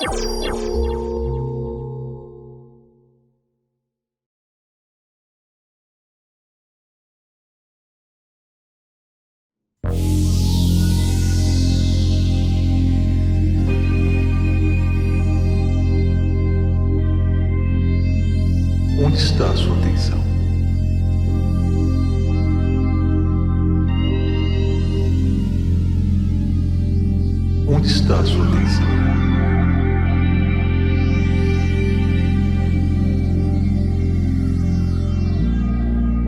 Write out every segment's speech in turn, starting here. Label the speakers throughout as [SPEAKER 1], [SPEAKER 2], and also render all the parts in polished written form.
[SPEAKER 1] Onde está a sua atenção? Onde está a sua atenção?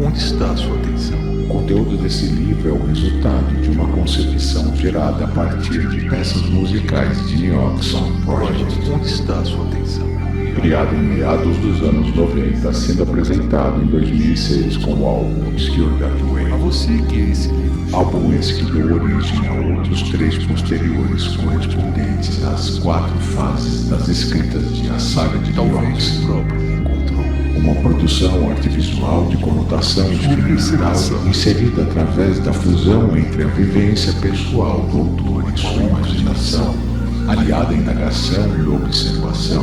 [SPEAKER 1] Onde está a sua atenção?
[SPEAKER 2] O conteúdo desse livro é o resultado de uma concepção gerada a partir de peças musicais de New York Song Project.
[SPEAKER 1] Onde está a sua atenção?
[SPEAKER 2] Criado em meados dos anos 90, sendo apresentado em 2006 com o álbum Obscure That Way.
[SPEAKER 1] A você que é esse livro.
[SPEAKER 2] Álbum esse que deu origem a outros 3 posteriores correspondentes às 4 fases das escritas de A Saga de New York.
[SPEAKER 1] Talvez o próprio encontrou.
[SPEAKER 2] Uma produção artivisual de conotação experimental inserida através da fusão entre a vivência pessoal do autor e sua imaginação, aliada à indagação e observação,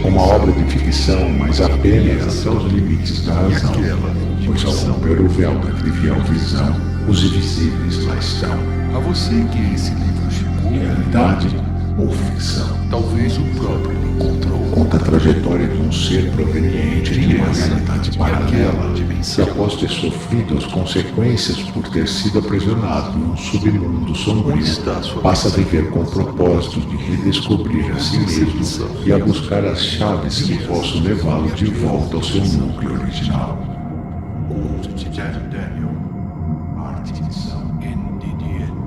[SPEAKER 2] uma obra de ficção, mas apenas até os limites da razão, pois ao romper o véu da trivial visão, os invisíveis lá estão.
[SPEAKER 1] A você que é esse livro chegou.
[SPEAKER 2] Realidade ou ficção?
[SPEAKER 1] Talvez o próprio encontrou.
[SPEAKER 2] Conta a trajetória de um ser proveniente de uma realidade paralela, que após ter sofrido as consequências por ter sido aprisionado num submundo sombrio, passa a viver com o propósito de redescobrir a si mesmo e a buscar as chaves que possam levá-lo de volta ao seu núcleo original. Conto de Jack Daniel, arte e edição NDDN.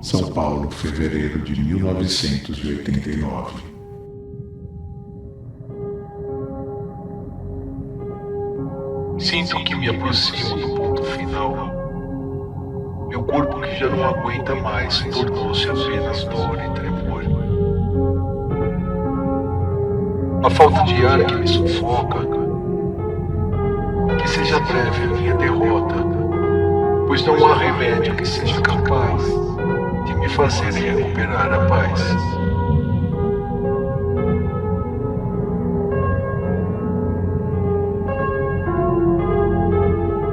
[SPEAKER 2] São Paulo, fevereiro de 1989.
[SPEAKER 1] Sinto que me aproximo do ponto final. Meu corpo, que já não aguenta mais, tornou-se apenas dor e tremor. A falta de ar que me sufoca. Que seja breve a minha derrota, pois não há remédio que seja capaz de me fazer recuperar a paz.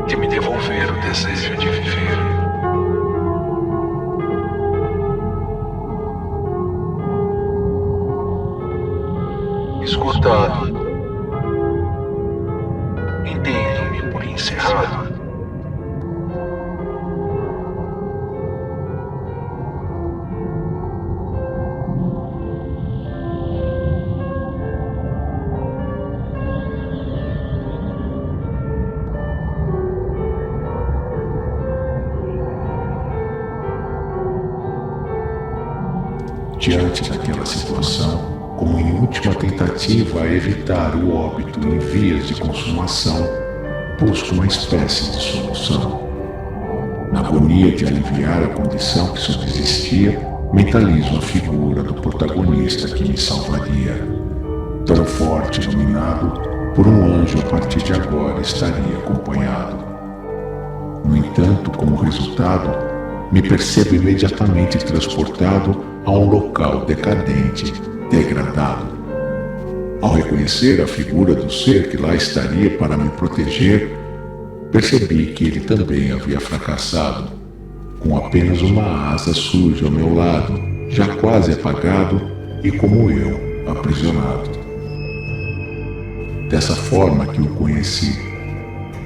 [SPEAKER 1] De me devolver o desejo de viver. Esgotado, entendo-me por encerrado.
[SPEAKER 2] Diante daquela situação, como em última tentativa a evitar o óbito em vias de consumação, busco uma espécie de solução. Na agonia de aliviar a condição que subsistia, mentalizo a figura do protagonista que me salvaria. Tão forte e iluminado, por um anjo a partir de agora estaria acompanhado. No entanto, como resultado, me percebo imediatamente transportado a um local decadente, degradado. Ao reconhecer a figura do ser que lá estaria para me proteger, percebi que ele também havia fracassado, com apenas uma asa suja ao meu lado, já quase apagado e como eu, aprisionado. Dessa forma que o conheci,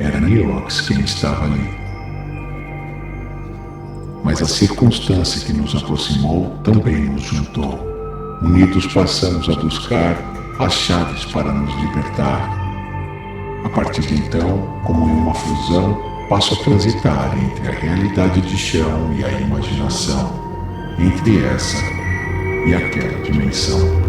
[SPEAKER 2] era Nirox quem estava ali. Mas a circunstância que nos aproximou também nos juntou. Unidos passamos a buscar as chaves para nos libertar. A partir de então, como em uma fusão, passo a transitar entre a realidade de chão e a imaginação, entre essa e aquela dimensão.